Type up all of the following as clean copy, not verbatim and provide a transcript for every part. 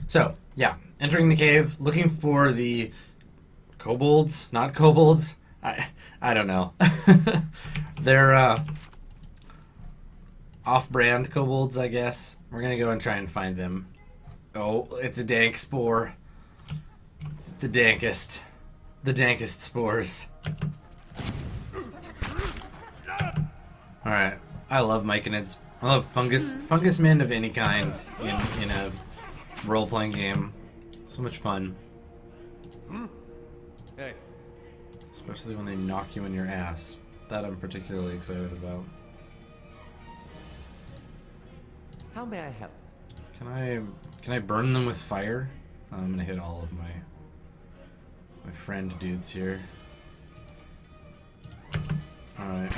So, yeah, entering the cave, looking for the kobolds, not kobolds. I don't know. They're off-brand kobolds, I guess. We're gonna go and try and find them. Oh, it's a dank spore. It's the dankest. The dankest spores. Alright. I love myconids. I love fungus men of any kind in a role-playing game. So much fun. Hey. Especially when they knock you in your ass. That I'm particularly excited about. How may I help? Can I burn them with fire? I'm gonna hit all of my friend dudes here. Alright.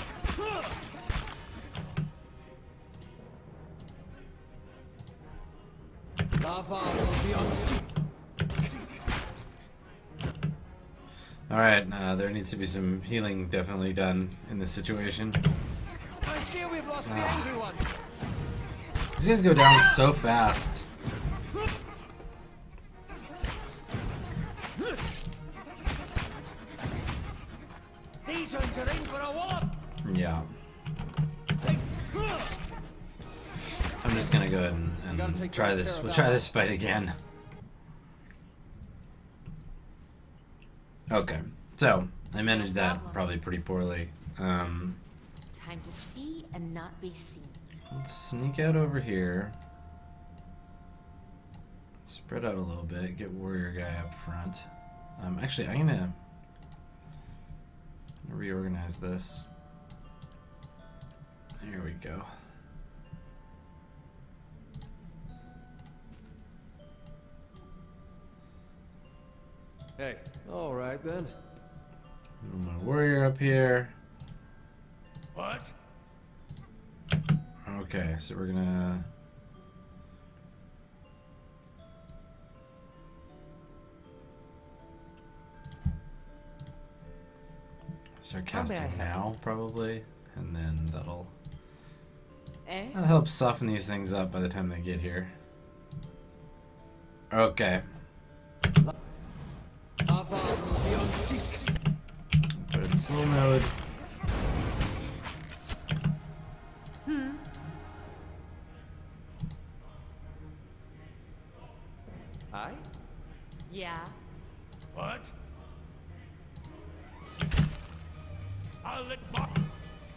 Lava will be on sea. Alright, there needs to be some healing definitely done in this situation. I fear we've lost the angry one. These guys go down so fast. These ones are in for a wallop. Yeah. I'm just gonna go ahead and try this. We'll try this fight again. Okay, so I managed that probably pretty poorly. Time to see and not be seen. Let's sneak out over here. Spread out a little bit. Get warrior guy up front. Actually, I'm gonna reorganize this. There we go. Hey. All right then. My warrior up here. What? Okay, so we're gonna start casting now, probably, and then that'll help soften these things up by the time they get here. Okay. Lava will be on sea. Put it in slow mode. Aye? Yeah. What? I'll let my...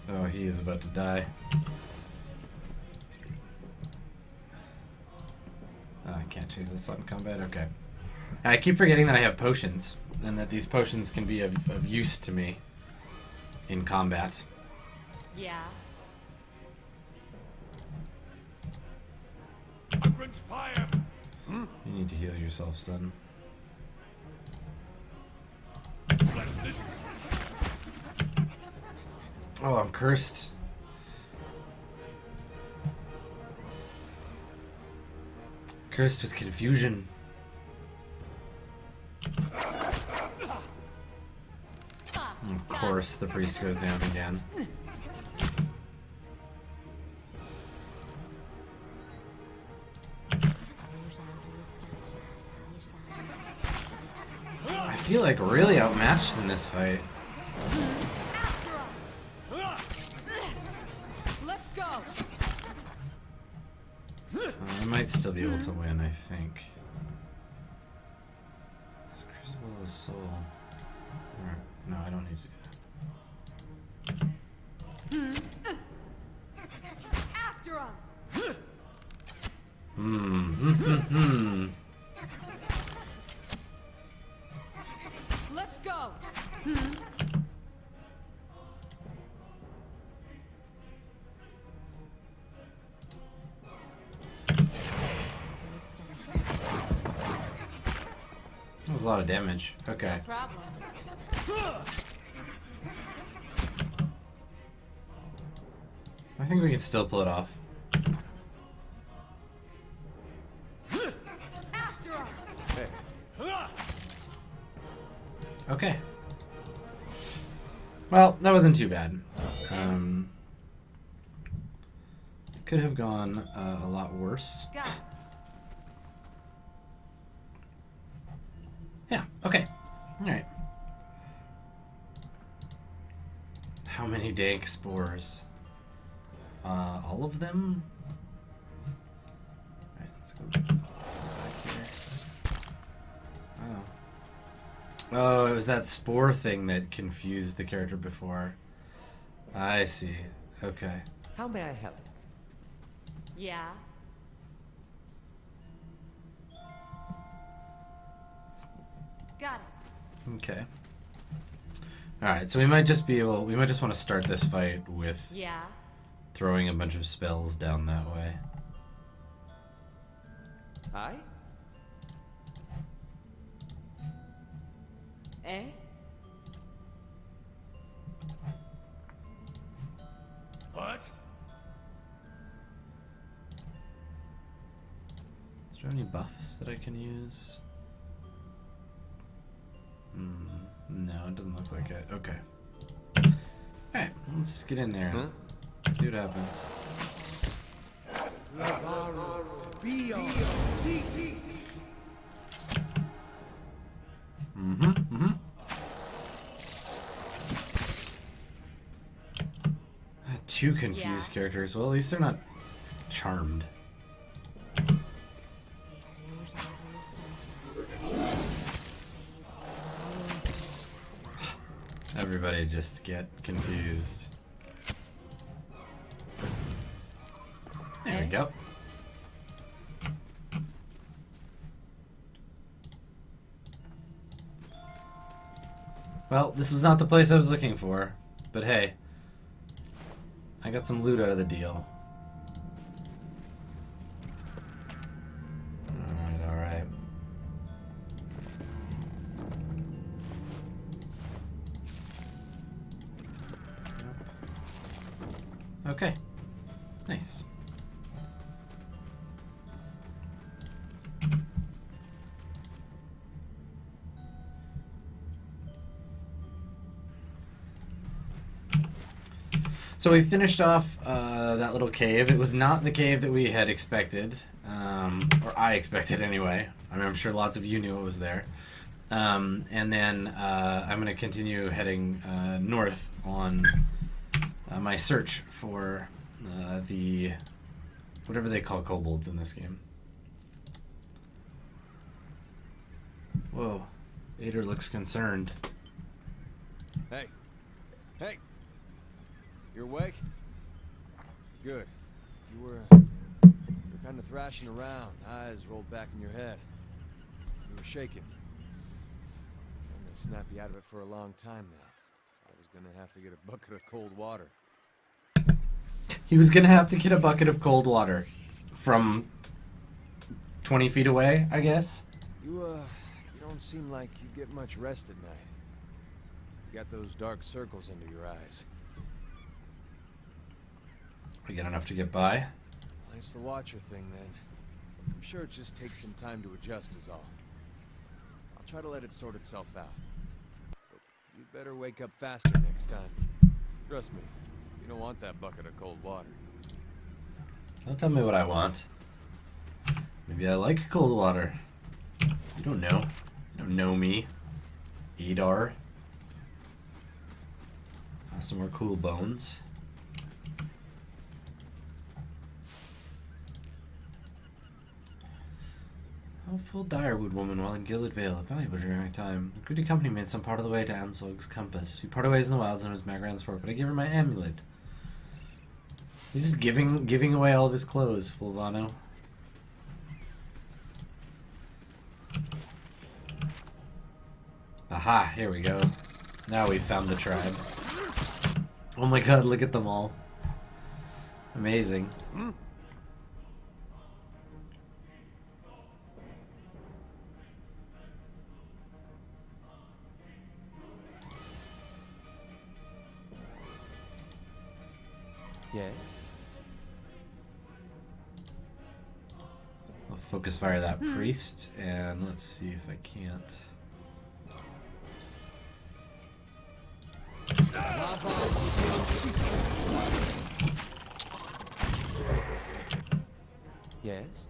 Oh, he is about to die. Oh, I can't change this on combat. Okay. I keep forgetting that I have potions, and that these potions can be of use to me in combat. Yeah. Fire! You need to heal yourself, son. Bless this. Oh, I'm cursed. Cursed with confusion. Of course, the priest goes down again. I feel like really outmatched in this fight. Let's go. I might still be able to win, I think. This Crucible of the Soul. Alright, no, I don't need to do that. After him. Let's go. That was a lot of damage. Okay. Problem. I think we can still pull it off. After him. Okay. Well, that wasn't too bad. Could have gone a lot worse. Got it. Yeah, okay. Alright. How many dank spores? All of them? Alright, let's go back here. Oh. Oh, it was that spore thing that confused the character before. I see. Okay. How may I help? Yeah. Got it. Okay. Alright, so we might just want to start this fight with Yeah. throwing a bunch of spells down that way. Hi? Eh? What? Is there any buffs that I can use? No, it doesn't look like it. Okay. Alright, let's just get in there and see what happens. Two confused characters. Well, at least they're not charmed. Everybody just get confused. There we go. Well, this was not the place I was looking for, but hey, I got some loot out of the deal. Alright, alright. Okay. Nice. So we finished off that little cave. It was not the cave that we had expected, or I expected anyway. I mean, I'm sure lots of you knew it was there. And then I'm going to continue heading north on my search for the whatever they call kobolds in this game. Whoa, Ader looks concerned. Hey. Hey. You awake? Good. You were kind of thrashing around, eyes rolled back in your head. You were shaking. I'm gonna snap you out of it for a long time now. I was gonna have to get a bucket of cold water. He was gonna have to get a bucket of cold water from 20 feet away, I guess. You don't seem like you get much rest at night. You got those dark circles under your eyes. I get enough to get by. Well, it's the Watcher thing, then. I'm sure it just takes some time to adjust is all. I'll try to let it sort itself out. But you'd better wake up faster next time. Trust me, you don't want that bucket of cold water. Don't tell me what I want. Maybe I like cold water. You don't know. You don't know me. Adar. Some more cool bones. Hopeful Direwood woman while in Gilded Vale, a valuable during my time. The greedy company made some part of the way to Ansolg's compass. We parted ways in the wilds known as Magran's Fork, but I gave her my amulet. He's just giving away all of his clothes, Fulvano. Aha, here we go. Now we've found the tribe. Oh my god, look at them all. Amazing. Yes? I'll focus fire that priest, and let's see if I can't. Yes?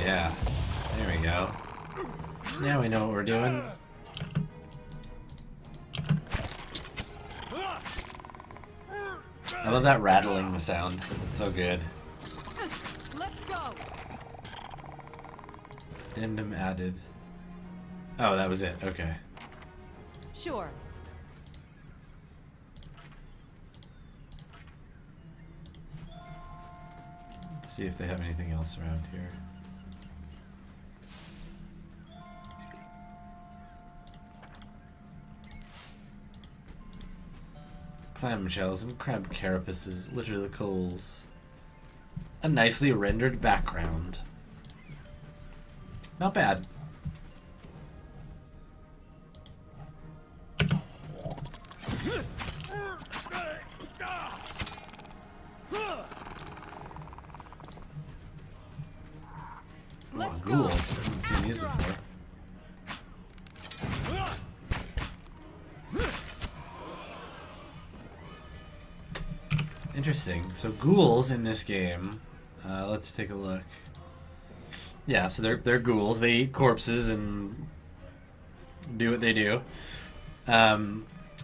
yeah. There we go. Now we know what we're doing. I love that rattling the sound. It's so good. Let's go. Addendum added. Oh, that was it. Okay. Sure. Let's see if they have anything else around here. Clamshells and crab carapaces litter the coals. A nicely rendered background. Not bad. Let's Ghoul. go. I haven't seen these before. Interesting. So ghouls in this game. Let's take a look. Yeah, so they're ghouls. They eat corpses and do what they do.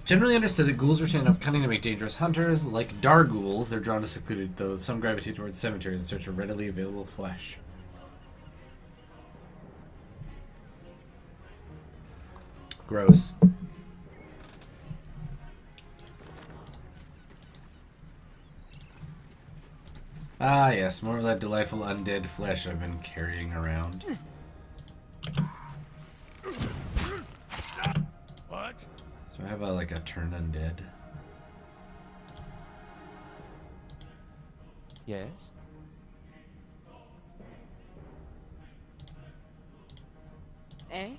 Generally understood that ghouls retain enough cunning to make dangerous hunters. Like ghouls, they're drawn to secluded, though some gravitate towards cemeteries in search of readily available flesh. Gross. Ah, yes, more of that delightful undead flesh I've been carrying around. What? So I have like a turn undead. Yes? Eh?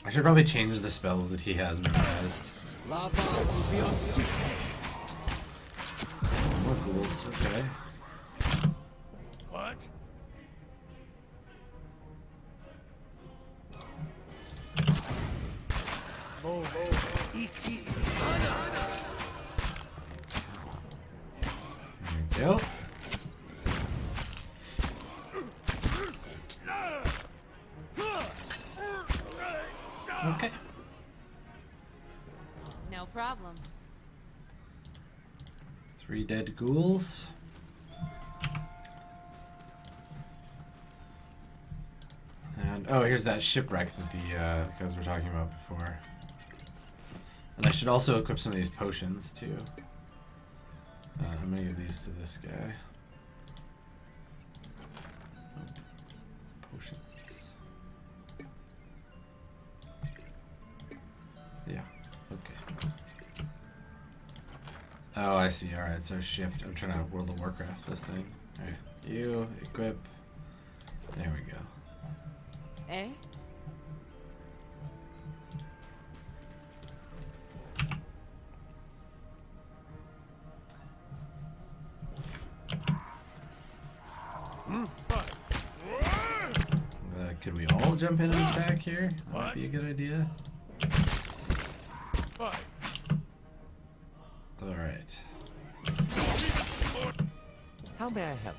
I should probably change the spells that he has memorized. Lava will be on sea. More ghouls, okay. What? There we go. Okay. No problem. 3 dead ghouls. And oh, here's that shipwreck that the guys were talking about before. And I should also equip some of these potions too. I'm gonna give these to this guy. Potions. Yeah. Okay. Oh, I see. All right. So shift. I'm trying to World of Warcraft this thing. All right. You equip. There we go. Eh? Could we all jump in and attack here? That might be a good idea. What? All right. How may I help?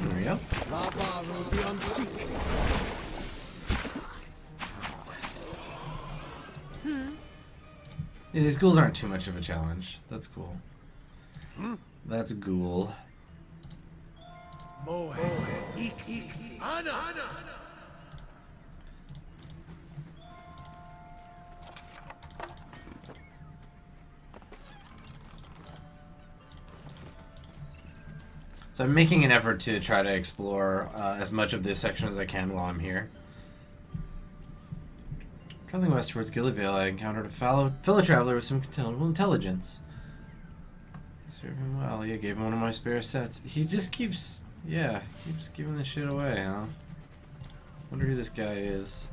There we go. Lava will be on sea. Yeah, these ghouls aren't too much of a challenge. That's cool. That's a ghoul. So I'm making an effort to try to explore as much of this section as I can while I'm here. Traveling west towards Gillyvale, I encountered a fellow traveler with some considerable intelligence. I served him well. Yeah, gave him one of my spare sets. He just keeps giving this shit away, huh? Wonder who this guy is.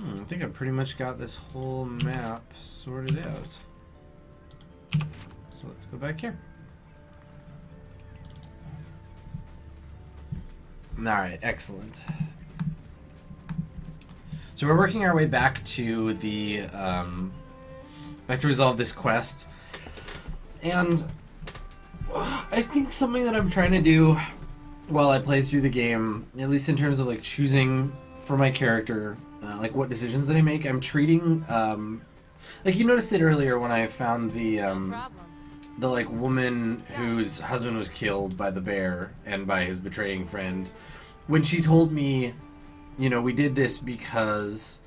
I think I pretty much got this whole map sorted out. So let's go back here. Alright, excellent. So we're working our way back to the back to resolve this quest, and I think something that I'm trying to do while I play through the game, at least in terms of like choosing for my character, like what decisions that I make, I'm treating like you noticed it earlier when I found the like woman whose husband was killed by the bear and by his betraying friend, when she told me, you know, we did this because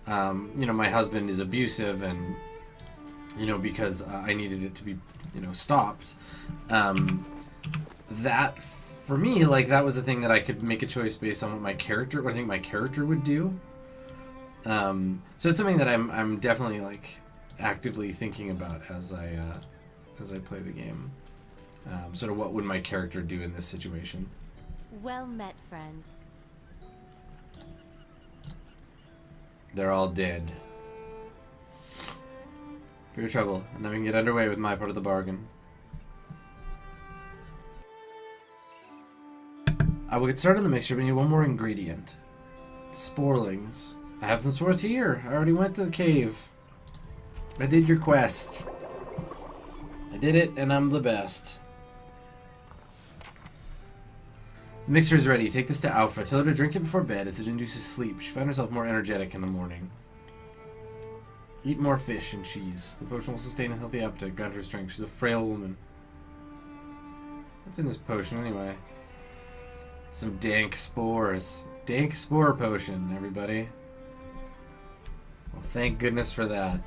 you know, my husband is abusive, and you know, because I needed it to be, you know, stopped. That for me, like, that was the thing that I could make a choice based on what my character, what I think my character would do. So it's something that I'm definitely like actively thinking about as I play the game. Sort of what would my character do in this situation? Well met, friend. They're all dead. For your trouble, and now we can get underway with my part of the bargain. I will get started on the mixture, but I need one more ingredient. Sporelings. I have some spores here. I already went to the cave. I did your quest. I did it, and I'm the best. The mixture is ready. Take this to Alpha. Tell her to drink it before bed as it induces sleep. She found herself more energetic in the morning. Eat more fish and cheese. The potion will sustain a healthy appetite, grant her strength. She's a frail woman. What's in this potion anyway? Some dank spores. Dank spore potion, everybody. Well, thank goodness for that.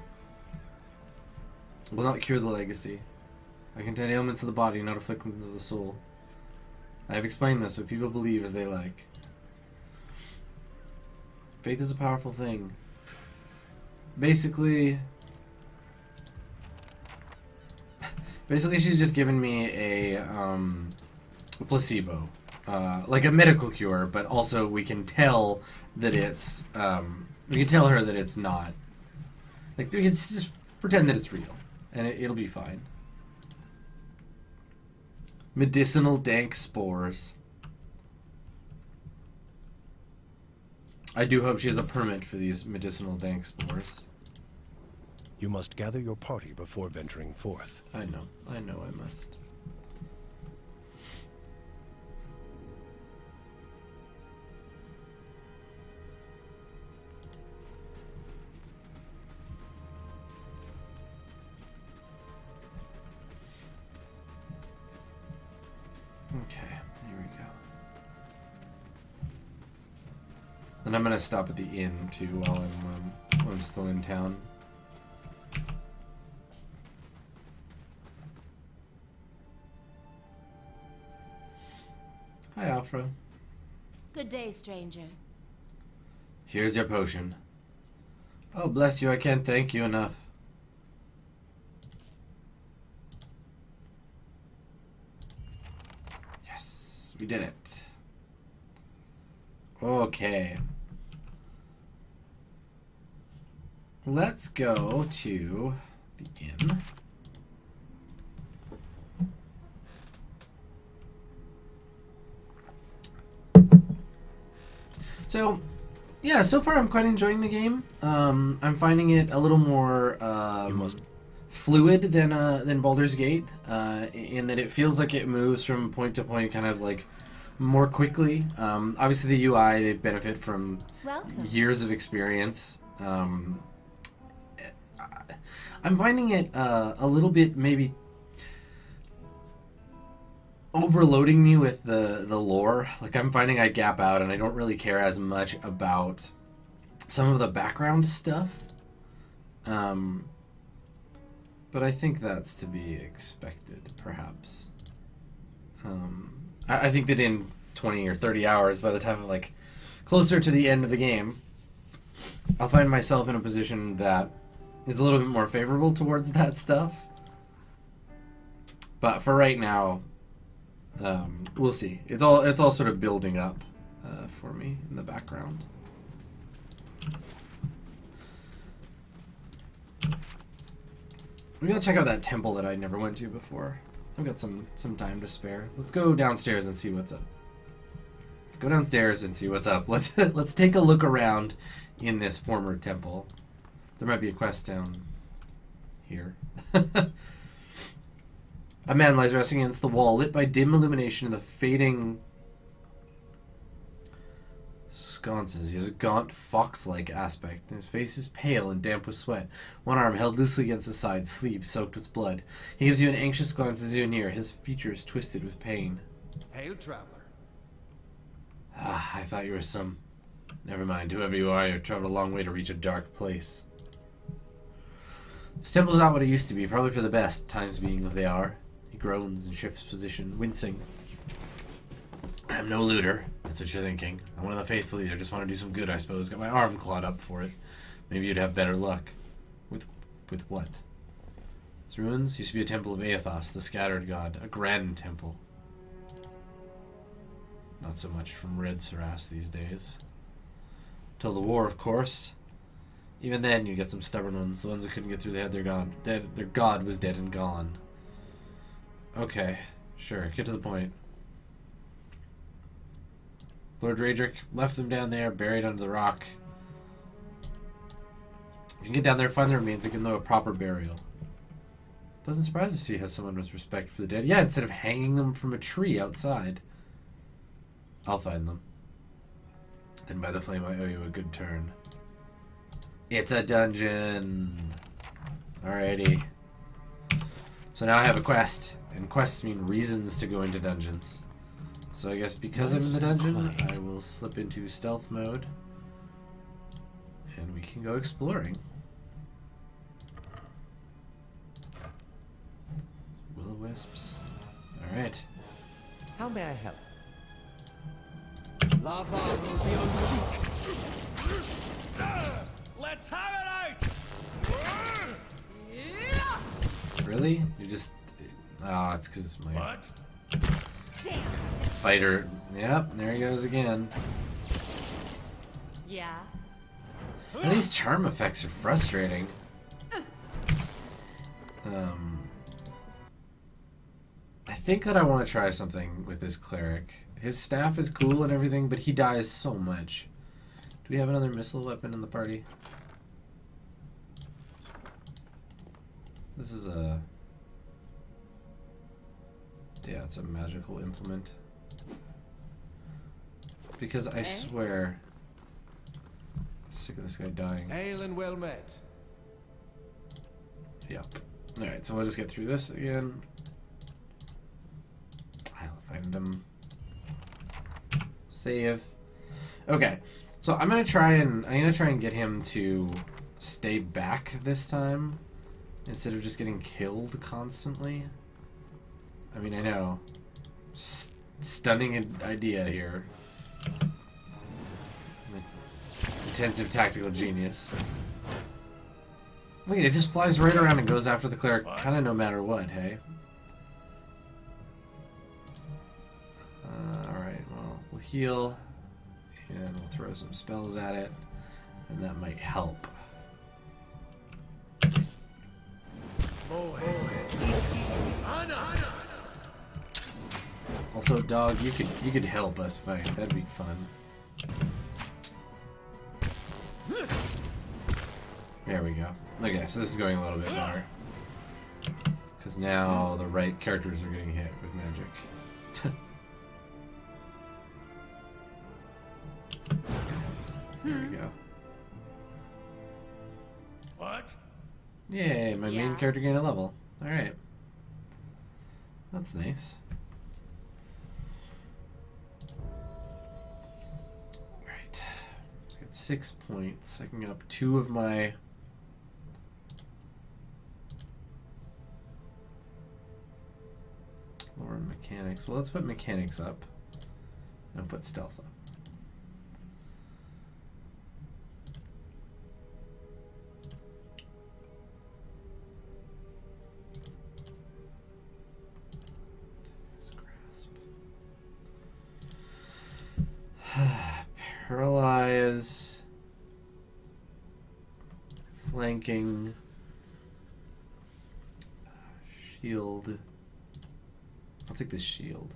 Will not cure the legacy. I contain ailments of the body, not afflictions of the soul. I have explained this, but people believe as they like. Faith is a powerful thing. Basically, she's just given me a placebo. Like a medical cure, but also we can tell that it's, we can tell her that it's not. Like, we can just pretend that it's real, and it'll be fine. Medicinal dank spores. I do hope she has a permit for these medicinal dank spores. You must gather your party before venturing forth. I know I must. Okay, here we go. And I'm gonna stop at the inn too while I'm still in town. Hi, Alfra. Good day, stranger. Here's your potion. Oh, bless you, I can't thank you enough. Yes, we did it. Okay. Let's go to the inn. So, yeah, so far I'm quite enjoying the game. I'm finding it a little more fluid than Baldur's Gate, in that it feels like it moves from point to point kind of like more quickly. Obviously the UI, they benefit from years of experience. I'm finding it a little bit maybe overloading me with the lore. Like, I'm finding I gap out and I don't really care as much about some of the background stuff. But I think that's to be expected, perhaps. I think that in 20 or 30 hours, by the time I'm like closer to the end of the game, I'll find myself in a position that is a little bit more favorable towards that stuff. But for right now, we'll see. It's all sort of building up for me in the background. We're gonna check out that temple that I never went to before. I've got some time to spare. Let's go downstairs and see what's up. Let's go downstairs and see what's up. Let's take a look around in this former temple. There might be a quest down here. A man lies resting against the wall, lit by dim illumination of the fading sconces. He has a gaunt, fox-like aspect, and his face is pale and damp with sweat. One arm held loosely against his side, sleeve soaked with blood. He gives you an anxious glance as you near, his features twisted with pain. Hail, traveler. Ah, I thought you were some... Never mind, whoever you are, you've traveled a long way to reach a dark place. This temple's not what it used to be, probably for the best, times being as they are. He groans and shifts position, wincing. I'm no looter. That's what you're thinking. I'm one of the faithful either. Just want to do some good, I suppose. Got my arm clawed up for it. Maybe you'd have better luck. With what? Its ruins used to be a temple of Aethos, the scattered god. A grand temple. Not so much from Red Saras these days. Till the war, of course. Even then, you get some stubborn ones. The ones that couldn't get through, they had their god. Their god was dead and gone. Okay, sure. Get to the point. Lord Raedric left them down there, buried under the rock. You can get down there, find the remains, and give them a proper burial. Doesn't surprise to see how someone with respect for the dead. Yeah, instead of hanging them from a tree outside. I'll find them. Then by the flame, I owe you a good turn. It's a dungeon. Alrighty. So now I have a quest. And quests mean reasons to go into dungeons. So I guess because I'm in the dungeon, I will slip into stealth mode. And we can go exploring. Will-o-wisps. Alright. How may I help? Lava will be on seek. Let's have it out! Really? You just... Oh, it's because my... What? Fighter... Yep, there he goes again. Yeah. And these charm effects are frustrating. I think that I want to try something with this cleric. His staff is cool and everything, but he dies so much. Do we have another missile weapon in the party? This is a... Yeah, it's a magical implement. Because I swear... I'm sick of this guy dying. Hail and well met. Yep. Alright, so we'll just get through this again. I'll find them. Save. Okay. So I'm gonna try and get him to stay back this time instead of just getting killed constantly. I mean, I know. Stunning idea here. Intensive tactical genius. Look at it, just flies right around and goes after the cleric, kind of no matter what, hey? Alright, well, we'll heal, and we'll throw some spells at it, and that might help. Also, dog, you could help us fight. That'd be fun. There we go. Okay, so this is going a little bit better. Because now the right characters are getting hit with magic. There we go. What? Yay, my main Yeah. character gained a level. Alright. That's nice. Alright. Let's get 6 points. I can get up 2 of my... lower mechanics. Well, let's put mechanics up. And put stealth up. Paralyze, flanking, shield. I'll take the shield.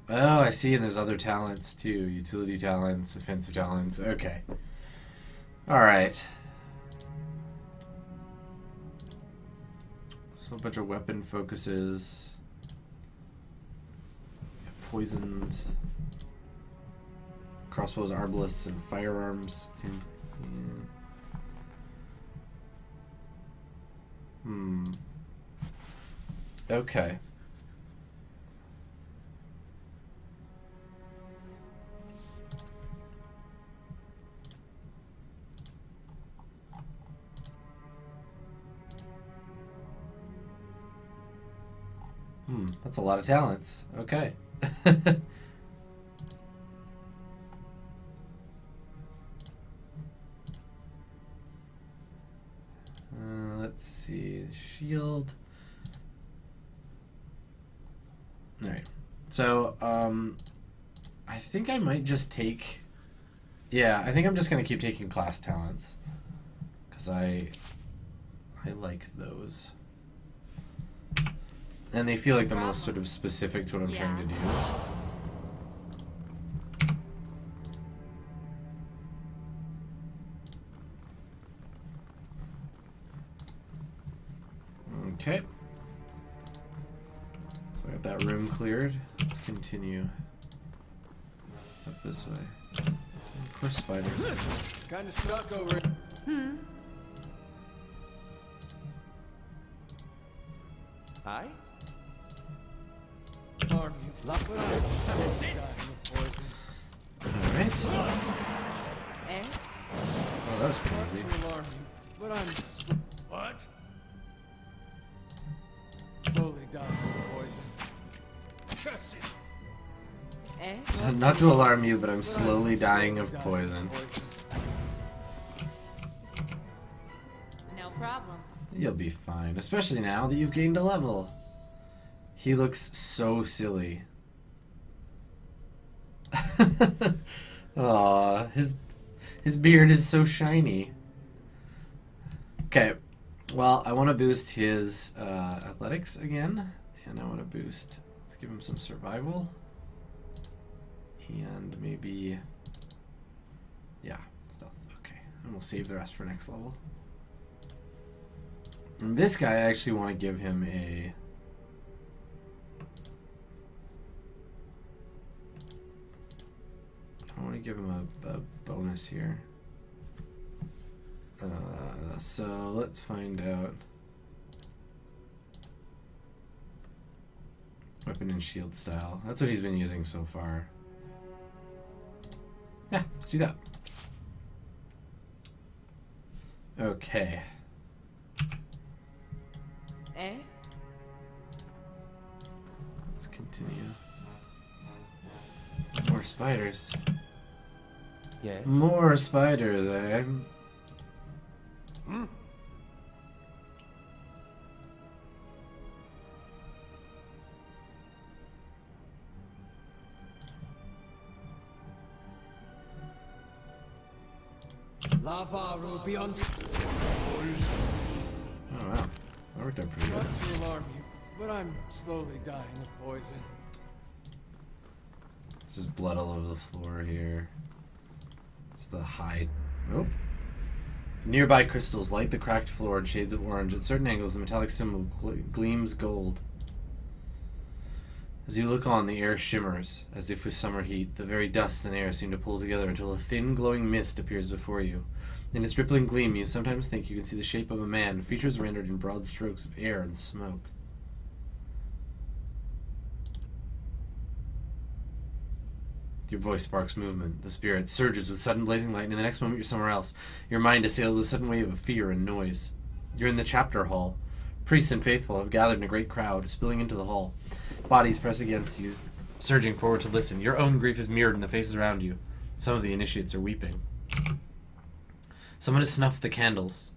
Oh, I see, and there's other talents too. Utility talents, offensive talents. Okay. Alright. So a bunch of weapon focuses. Poisoned. Crossbows, arbalists, and firearms. Okay. That's a lot of talents. Okay. Let's see. Shield. Alright. So, I think I might just take... Yeah, I think I'm just going to keep taking class talents. Because I like those. And they feel like the most sort of specific to what I'm trying to do. Okay. So I got that room cleared. Let's continue up this way. Of course, spiders. Kind of stuck over it. Hi? Alarm you. Lock it on. Alright. Eh? Oh, that was crazy. To alarm you, but I'm What? slowly dying of poison. Curse it! Eh? Not to alarm you, but I'm slowly dying of poison. No problem. You'll be fine, especially now that you've gained a level. He looks so silly. Aw, his beard is so shiny. Okay, well, I want to boost his athletics again, and I want to boost. Let's give him some survival, and maybe, yeah, stealth. Okay, and we'll save the rest for next level. And this guy, I actually want to give him a... I want to give him a bonus here. So let's find out. Weapon and shield style. That's what he's been using so far. Yeah, let's do that. Okay. Eh? Let's continue. More spiders. Yes. More spiders, eh? Lava will be on. Oh wow, that worked out pretty good. Not to alarm you, but I'm slowly dying of poison. There's just blood all over the floor here. It's the hide. Nope. Nearby crystals light the cracked floor in shades of orange. At certain angles, the metallic symbol gleams gold. As you look on, the air shimmers, as if with summer heat. The very dust and air seem to pull together until a thin, glowing mist appears before you. In its rippling gleam, you sometimes think you can see the shape of a man, features rendered in broad strokes of air and smoke. Your voice sparks movement. The spirit surges with sudden blazing light, and in the next moment you're somewhere else. Your mind assailed with a sudden wave of fear and noise. You're in the chapter hall. Priests and faithful have gathered in a great crowd, spilling into the hall. Bodies press against you, surging forward to listen. Your own grief is mirrored in the faces around you. Some of the initiates are weeping. Someone has snuffed the candles,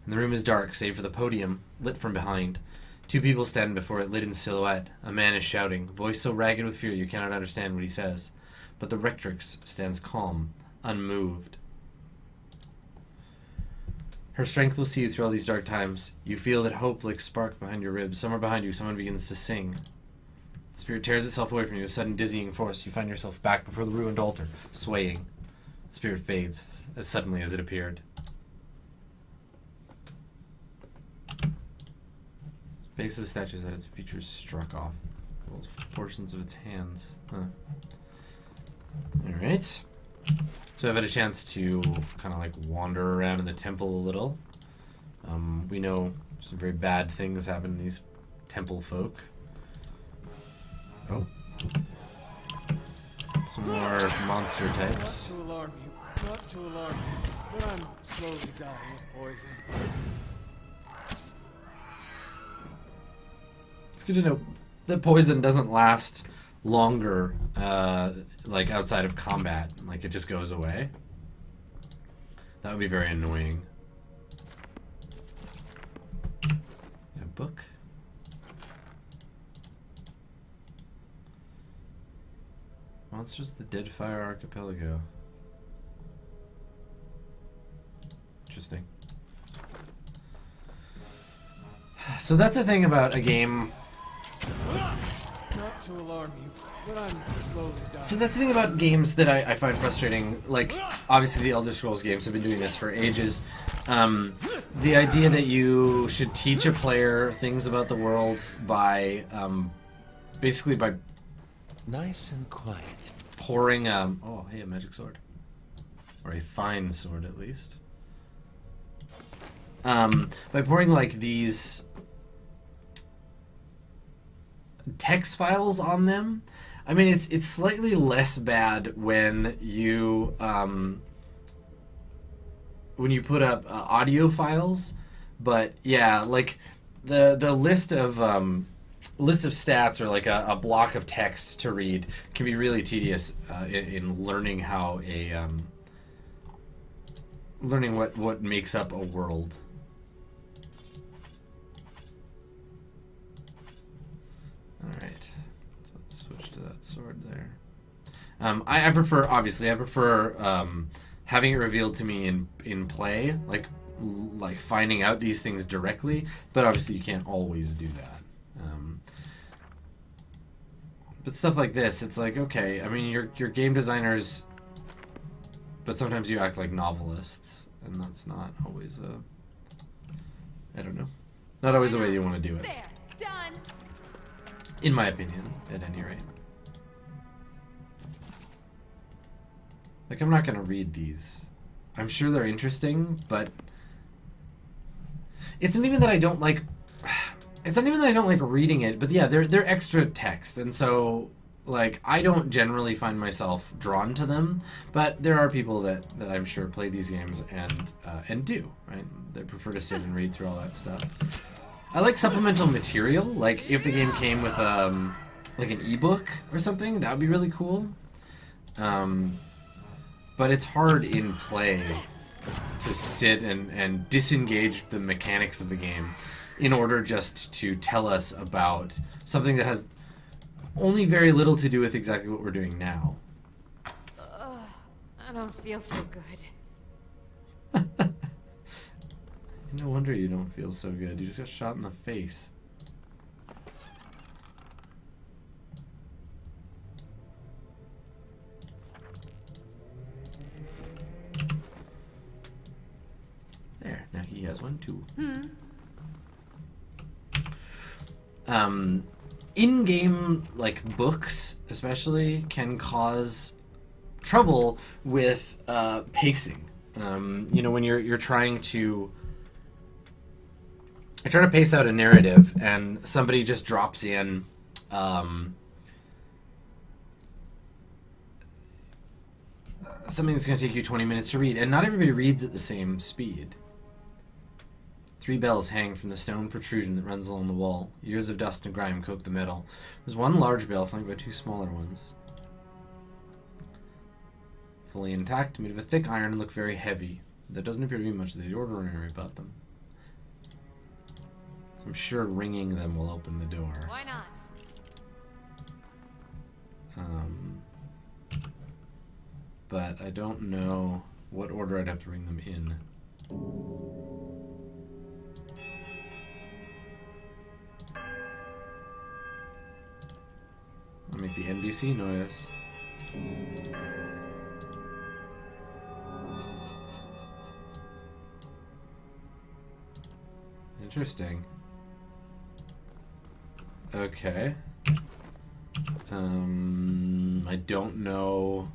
and the room is dark, save for the podium, lit from behind. Two people stand before it, lit in silhouette. A man is shouting, voice so ragged with fear you cannot understand what he says. But the rectrix stands calm, unmoved. Her strength will see you through all these dark times. You feel that hope like spark behind your ribs. Somewhere behind you, someone begins to sing. The spirit tears itself away from you with sudden dizzying force. You find yourself back before the ruined altar, swaying. The spirit fades as suddenly as it appeared. Base of the statue had its features struck off. Portions of its hands. Huh. Alright. So I've had a chance to kind of like wander around in the temple a little. We know some very bad things happen to these temple folk. Oh. Some more monster types. Not to alarm you, not to alarm you, but I'm slowly dying of poison. It's good to know that poison doesn't last longer, like outside of combat. Like it just goes away. That would be very annoying. A book. Monsters of the Deadfire Archipelago. Interesting. So that's the thing about a game. Not to alarm you, but I'm slowly dying. So that's the thing about games that I find frustrating. Like, obviously the Elder Scrolls games have been doing this for ages. The idea that you should teach a player things about the world by, basically by Nice and quiet. pouring, oh, hey, a magic sword. Or a fine sword, at least. By pouring, like, these text files on them. I mean, it's slightly less bad when you put up audio files, but yeah, like the list of stats or like a block of text to read can be really tedious in learning how learning what makes up a world. Alright, so let's switch to that sword there. I prefer having it revealed to me in play, like finding out these things directly, but obviously you can't always do that. But stuff like this, it's like, okay, I mean, you're game designers, but sometimes you act like novelists, and that's not always I don't know, not always the way you want to do it. There, done. In my opinion, at any rate. Like, I'm not gonna read these. I'm sure they're interesting, but it's not even that I don't like. It's not even that I don't like reading it, but yeah, they're extra text, and so like I don't generally find myself drawn to them. But there are people that I'm sure play these games and do, right? They prefer to sit and read through all that stuff. I like supplemental material, like if the game came with like an ebook or something, that would be really cool. But it's hard in play to sit and disengage the mechanics of the game in order just to tell us about something that has only very little to do with exactly what we're doing now. I don't feel so good. No wonder you don't feel so good. You just got shot in the face. There, now he has one too. In-game, like, books, especially, can cause trouble with pacing. You know, when you're trying to pace out a narrative and somebody just drops in something that's going to take you 20 minutes to read, and not everybody reads at the same speed. 3 bells hang from the stone protrusion that runs along the wall. Years of dust and grime coat the metal. There's one large bell flanked by 2 smaller ones. Fully intact, made of a thick iron, and look very heavy. There doesn't appear to be much of the ordinary about them. So I'm sure ringing them will open the door. Why not? But I don't know what order I'd have to ring them in. I'll make the NBC noise. Interesting. Okay. I don't know.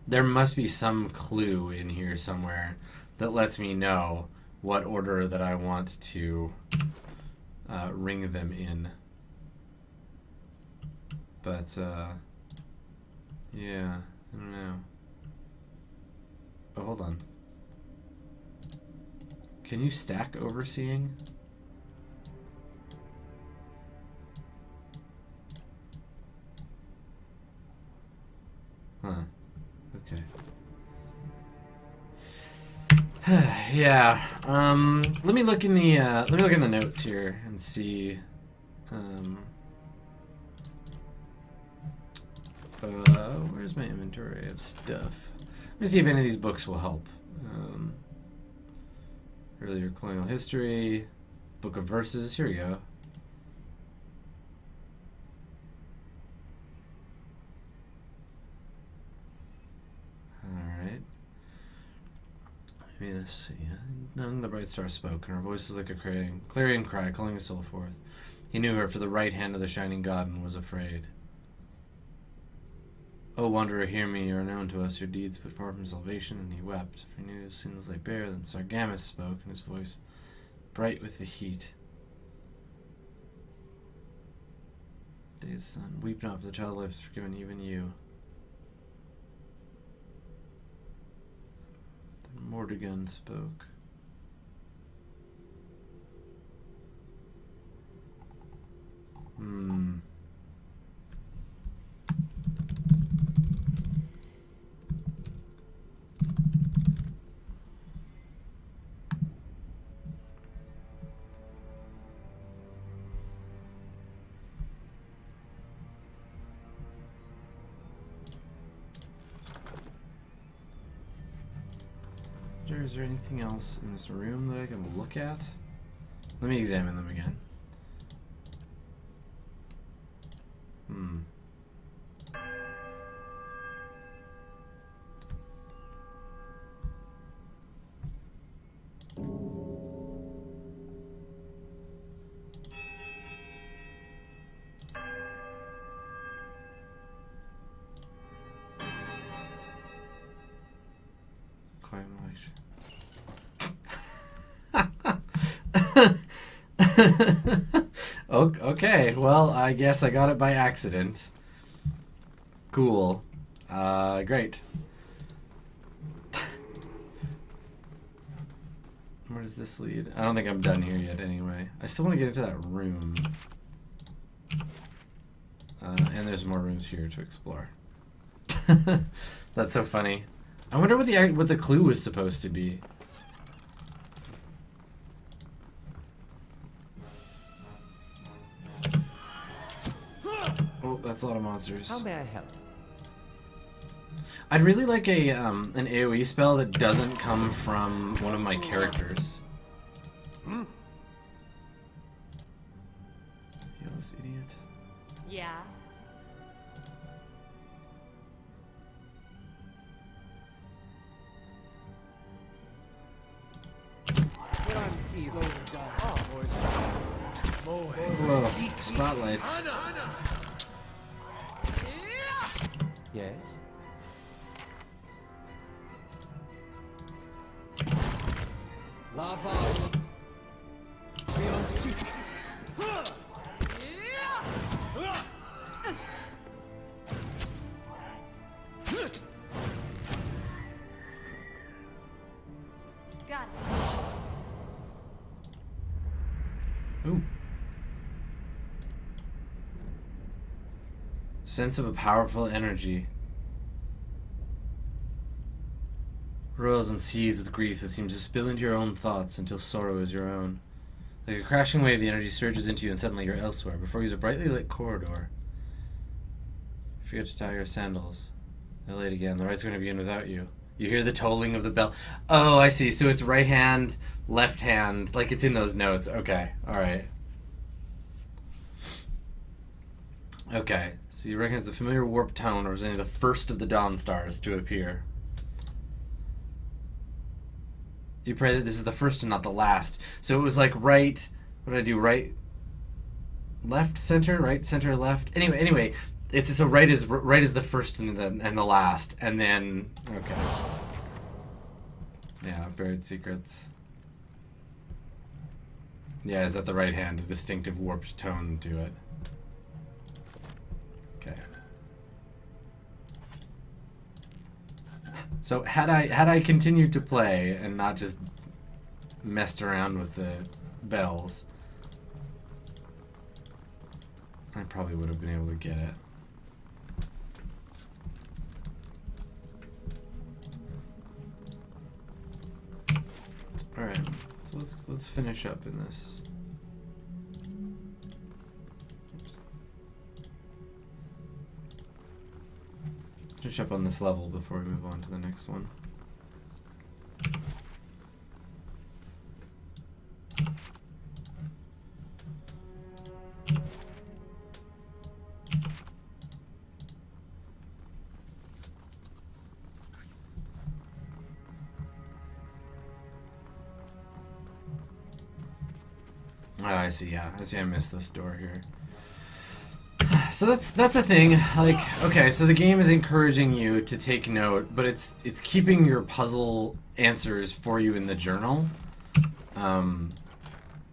There must be some clue in here somewhere that lets me know what order that I want to ring them in. But, yeah, I don't know. Oh, hold on. Can you stack overseeing? Huh. Okay. Yeah. Let me look in the notes here and see. Where's my inventory of stuff? Let me see if any of these books will help. Earlier colonial history, book of verses. Here we go. Alright. Maybe this. Yeah. None the bright star spoke, and her voice was like a clarion cry, calling his soul forth. He knew her for the right hand of the shining god and was afraid. O wanderer, hear me, you are known to us, your deeds put forth from salvation, and he wept, for he knew his sins lay bare. Then Sargamus spoke, and his voice bright with the heat. Day's son, weep not, for the child lives, forgiven even you. Then Mordegun spoke. Is there anything else in this room that I can look at? Let me examine them again. Okay, well, I guess I got it by accident. Cool. Great. Where does this lead? I don't think I'm done here yet anyway. I still want to get into that room. And there's more rooms here to explore. That's so funny. I wonder what the clue was supposed to be. Oh, that's a lot of monsters. How may I help? I'd really like a an AoE spell that doesn't come from one of my characters. Yeah, this idiot. Yeah. Whoa, spotlights. Yes? Lava. Beyond seek. Got it. Ooh. Sense of a powerful energy. Roils and seas with grief that seems to spill into your own thoughts until sorrow is your own. Like a crashing wave, the energy surges into you and suddenly you're elsewhere. Before you is a brightly lit corridor. Forget to tie your sandals. They're late again. The right's going to begin without you. You hear the tolling of the bell. Oh, I see. So it's right hand, left hand, like it's in those notes. Okay. All right. Okay, so you recognize the familiar warp tone representing the first of the dawn stars to appear. You pray that this is the first and not the last. So it was like right. What did I do? Right, left, center, right, center, left. Anyway, it's so right is the first and the last, and then okay. Yeah, buried secrets. Yeah, is that the right hand? A distinctive warped tone to it. Okay. So had I continued to play and not just messed around with the bells, I probably would have been able to get it. All right, so let's finish up in this. Finish up on this level before we move on to the next one. Oh, I see. Yeah, I see. I missed this door here. So that's a thing. Like, okay, so the game is encouraging you to take note, but it's keeping your puzzle answers for you in the journal,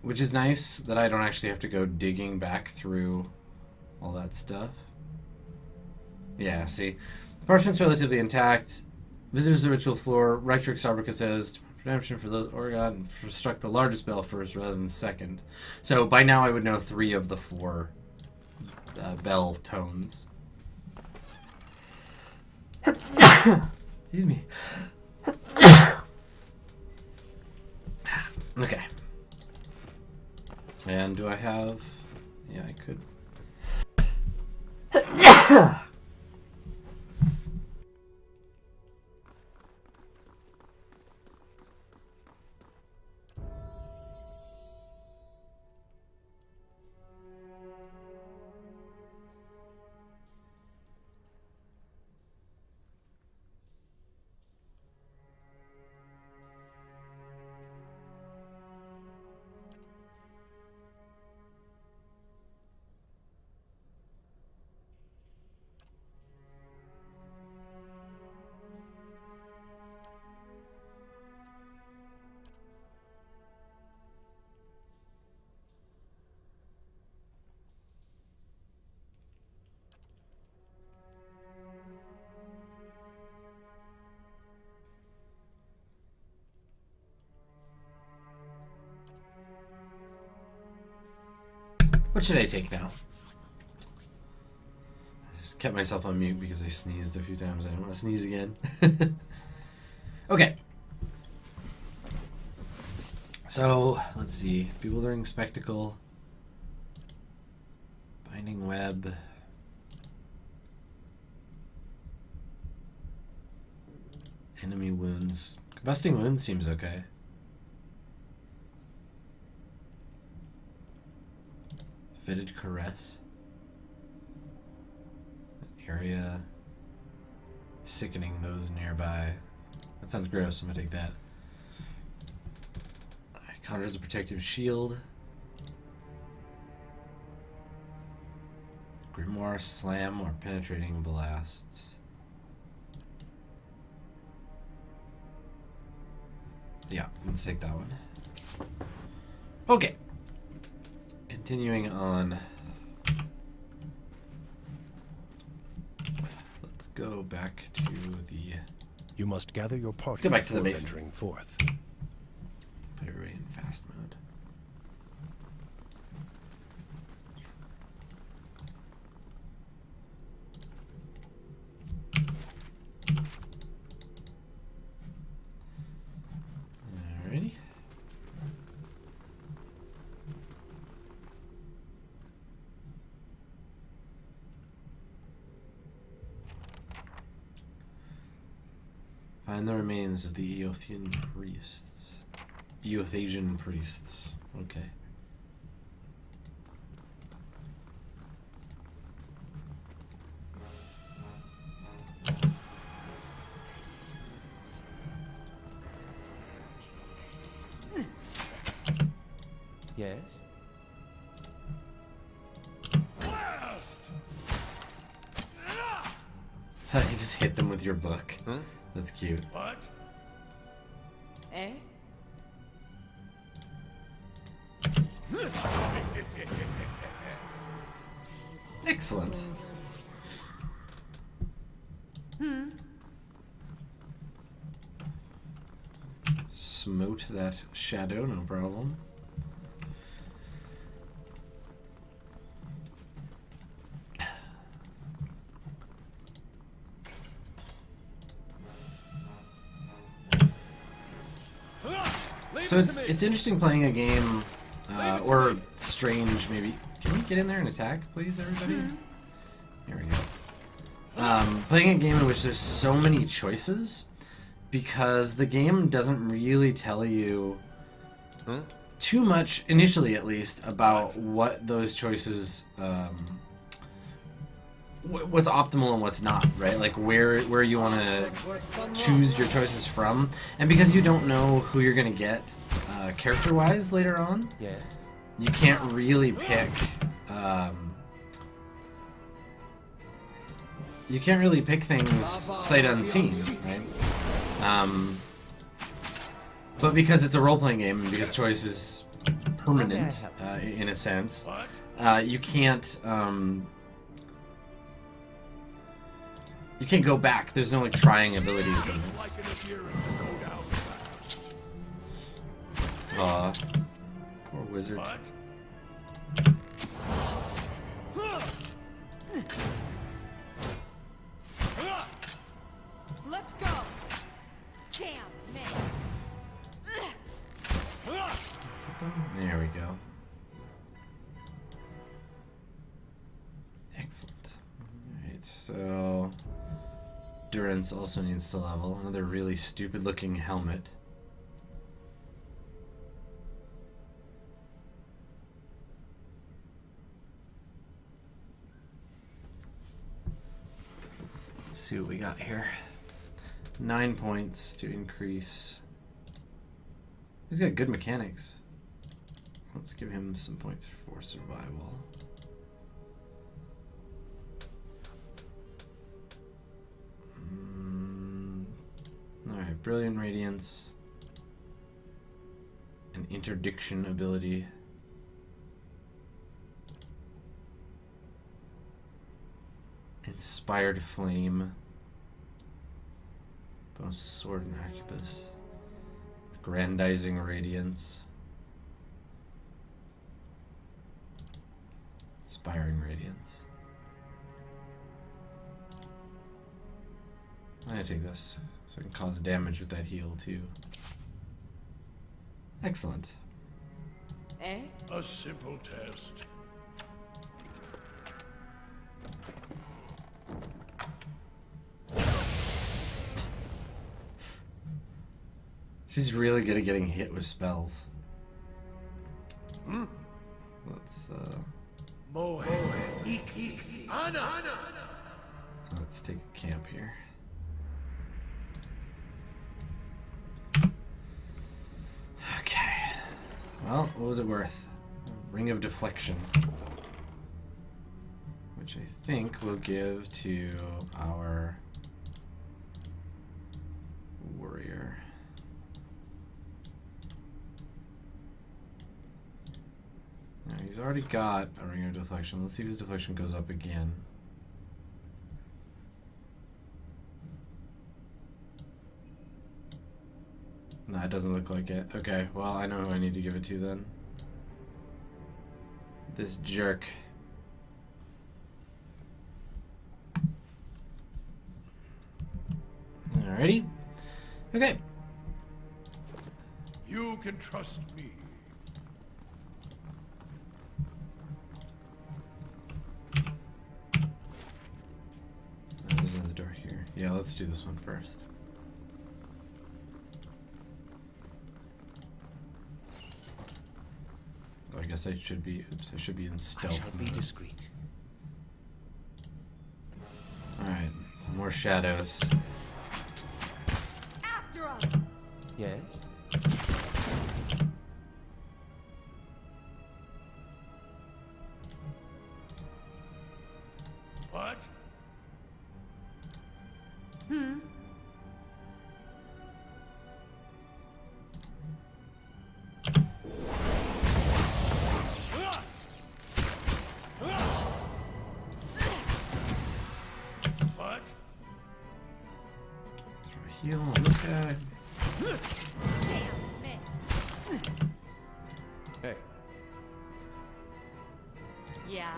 which is nice that I don't actually have to go digging back through all that stuff. Yeah, see, the parchment's relatively intact. Visitors to the ritual floor. Rectrix Arbica says redemption for those Oregon struck the largest bell first rather than the second. So by now I would know 3 of the 4 bell tones. Excuse me. Okay. And do I have... Yeah, I could... What should I take now? I just kept myself on mute because I sneezed a few times. I don't want to sneeze again. Okay. So, let's see. Bewildering Spectacle. Binding Web. Enemy Wounds. Combusting Wounds seems okay. Fitted Caress. Area. Sickening those nearby. That sounds gross. I'm gonna take that. Conjures a protective shield. Grimoire Slam or Penetrating Blasts. Yeah, let's take that one. Okay. Continuing on. Let's go back to the... You must gather your party Go back to the before basement. venturing forth. Put everybody in fast mode. Alrighty. Find the remains of the Eothian priests. Eothasian priests. Okay. Yes? Blast! You just hit them with your book. Huh? That's cute. What? Eh? Excellent. Smote that shadow, no problem. So it's interesting playing a game, or strange maybe. Can we get in there and attack, please, everybody? There we go. Playing a game in which there's so many choices, because the game doesn't really tell you too much, initially at least, about what those choices, what's optimal and what's not, right? Like where you want to choose your choices from, and because you don't know who you're gonna get character-wise later on, Yes? you can't really pick. You can't really pick things sight unseen, right? But because it's a role-playing game, and because choice is permanent in a sense, What? you can't. You can't go back. There's no like trying abilities in this. Like an adherent to go down fast. Aw, poor wizard. What? Let's go! Damn, missed. There we go. Excellent. Alright, so Durance also needs to level. Another really stupid looking helmet. Let's see what we got here. 9 points to increase. He's got good mechanics. Let's give him some points for survival. Alright, Brilliant Radiance. An Interdiction ability. Inspired Flame. Bonus to Sword and Arquebus. Grandizing Radiance. Inspiring Radiance. I'm gonna take this, so I can cause damage with that heal too. Excellent. Eh? A simple test. She's really good at getting hit with spells. Let's let's take a camp here. Okay. Well, what was it worth? Ring of Deflection. Which I think we'll give to our warrior. Now, he's already got a Ring of Deflection. Let's see if his deflection goes up again. No, it doesn't look like it. Okay, well, I know who I need to give it to then. This jerk. Alrighty. Okay. You can trust me. There's another door here. Yeah, let's do this one first. Oh, I guess I should be. Oops, I should be in I stealth shall be mode. discreet. Alright, some more shadows. After him! Yes? heal on this guy. Hey, Yeah.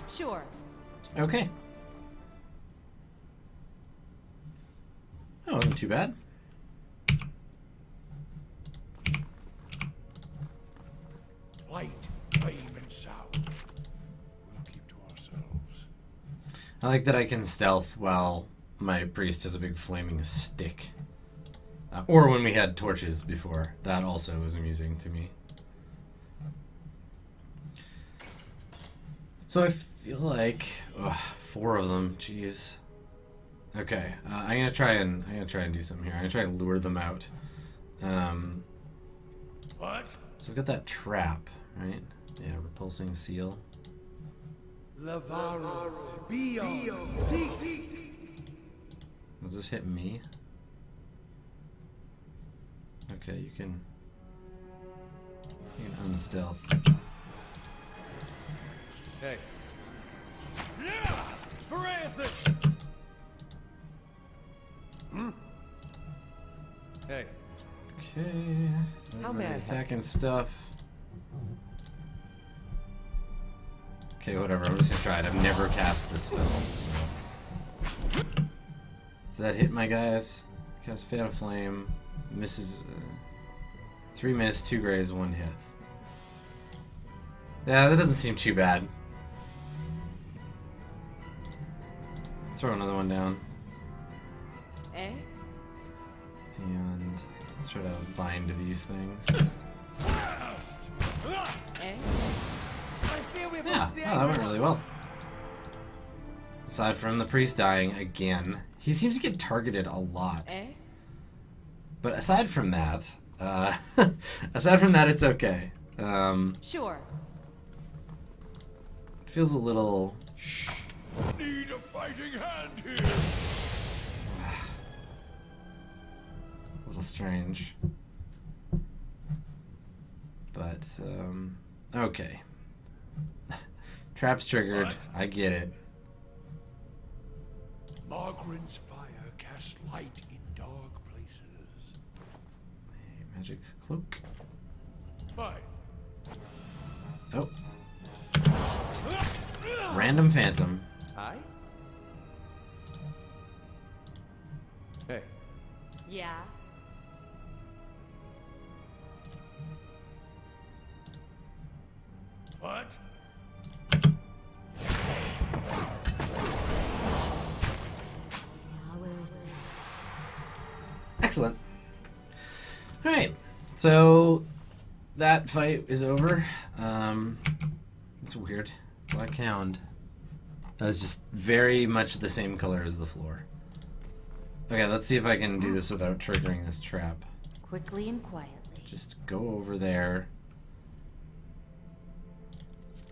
Sure. Okay. That wasn't too bad. Light, flame, and sound. We'll keep to ourselves. I like that I can stealth while my priest has a big flaming stick. Or when we had torches before. That also was amusing to me. So I feel like 4 of them. Jeez. Okay, I'm gonna try and do something here. I'm gonna try and lure them out. What? So we've got that trap, right? Yeah, repulsing seal. Lavaro, Bio, see. Does this hit me? Okay, you can unstealth. hey. Hey, Okay. How may I help? Attacking stuff. Okay, whatever. I'm just gonna try it. I've never cast this spell, so. Does that hit my guys? Cast Fan of Flame. Misses. 3 miss, 2 graze, 1 hit. Yeah, that doesn't seem too bad. Throw another one down. Eh? And let's try to bind these things. Eh? Yeah, that went really well. Aside from the priest dying again, he seems to get targeted a lot. Eh? But aside from that, it's okay. Sure. It feels a little. Need a fighting hand here. A little strange. But okay. Trap's triggered. What? I get it. Margaret's fire casts light in dark places. A magic cloak. Fine. Oh. Random phantom. Aye? hey. Yeah. What? Excellent. Alright. So that fight is over. It's weird. Black Hound. That was just very much the same color as the floor. Okay, let's see if I can do this without triggering this trap. Quickly and quietly. Just go over there.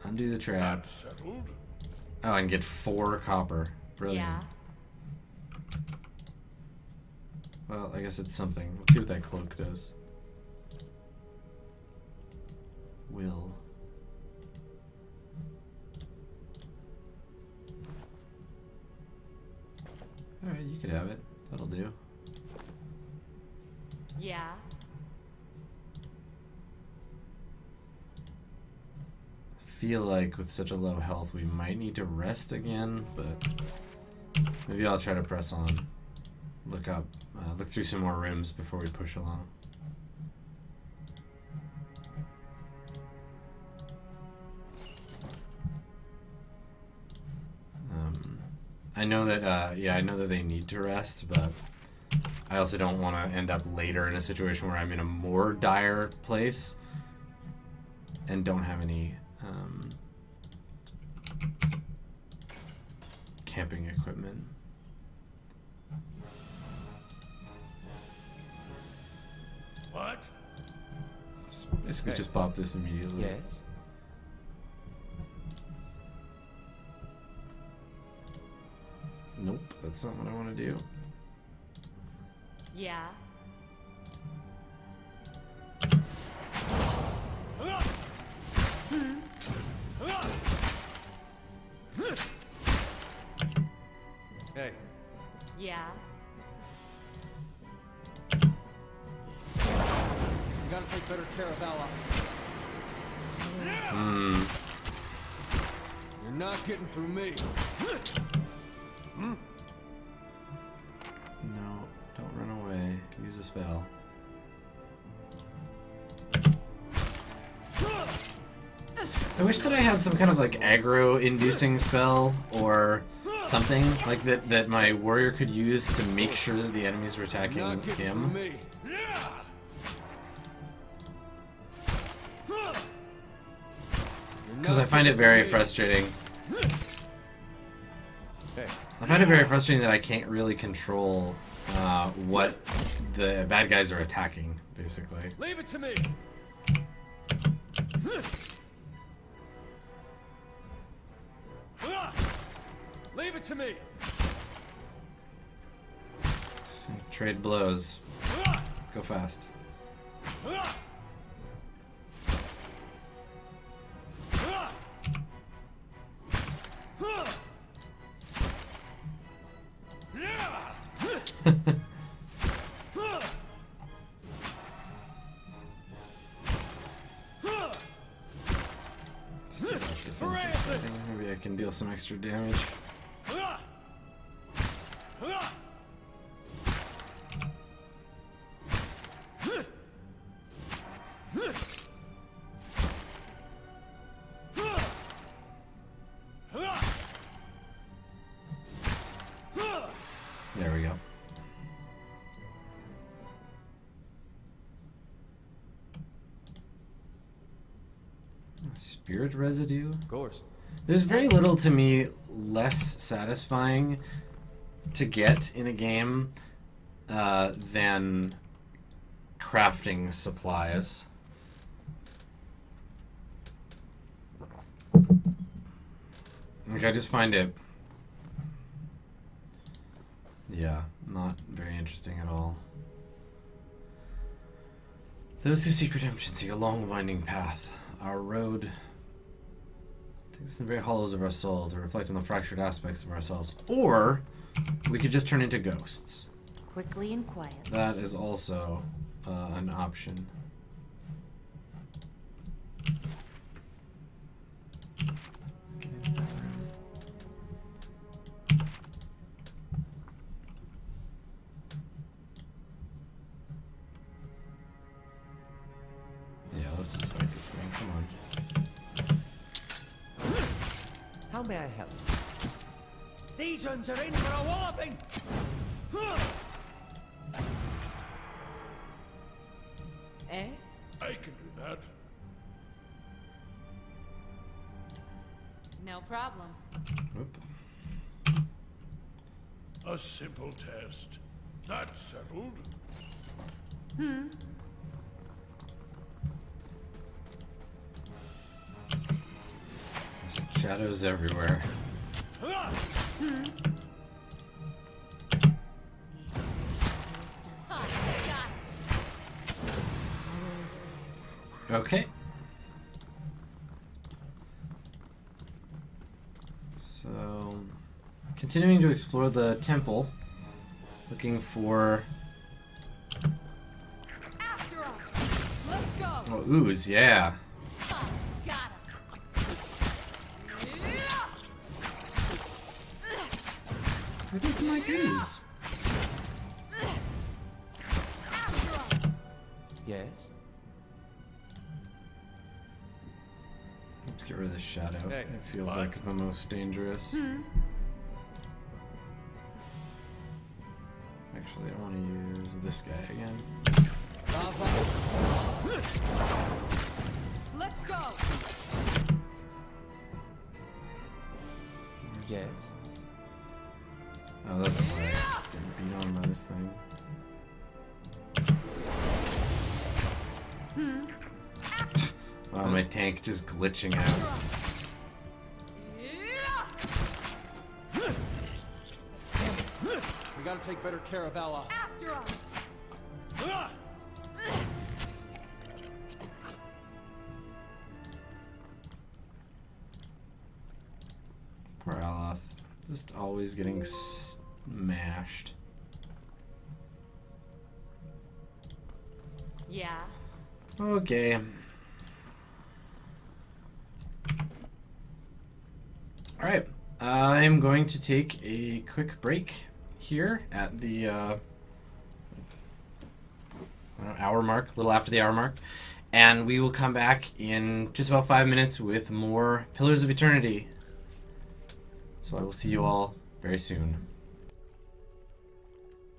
Undo the trap. That's settled. Oh, and get 4 copper. Brilliant. Yeah. Well, I guess it's something. Let's see what that cloak does. Will. Alright, you could have it. That'll do. Yeah. I feel like with such a low health we might need to rest again, but maybe I'll try to press on. Look up, look through some more rooms before we push along. I know that, I know that they need to rest, but I also don't want to end up later in a situation where I'm in a more dire place and don't have any camping equipment. What? Basically, Hey. just pop this immediately. Yes? Nope, that's not what I want to do. Yeah. Hey, Yeah? you gotta take better care of Ella. You're not getting through me. No, don't run away. Use a spell. I wish that I had some kind of like aggro-inducing spell or something like that my warrior could use to make sure that the enemies were attacking You're not getting through him. me. Because I find it very frustrating. Hey, I find it very frustrating that I can't really control what the bad guys are attacking, basically. leave it to me. Leave it to me. Trade blows. Go fast. Maybe I can deal some extra damage. There we go. Spirit residue? Of course. There's very little to me less satisfying to get in a game than crafting supplies. Like, I just find it, yeah, not very interesting at all. Those who seek redemption seek a long winding path. Our road takes the very hollows of our soul to reflect on the fractured aspects of ourselves. Or we could just turn into ghosts. Quickly and quietly. That is also an option. Yeah, let's just fight this thing. Come on. How may I help? These ones are in for a walloping! Eh? I can do that. No problem. Whoop. A simple test. That's settled. There's shadows everywhere. Okay. So, continuing to explore the temple, looking for After all, let's go. oh, ooze, yeah. Got him. Where does my ooze? After all. Yes? Let's get rid of this shadow. Hey, It feels what? like the most dangerous. Actually, I want to use this guy again. Let's go. Yes? Oh, that's why I'm getting beat on by this thing. Wow, my tank just glitching out. We gotta take better care of Ella. After all. Just always getting smashed. Yeah. Okay. Alright. I'm going to take a quick break here at the hour mark, a little after the hour mark. And we will come back in just about 5 minutes with more Pillars of Eternity. So I will see you all very soon.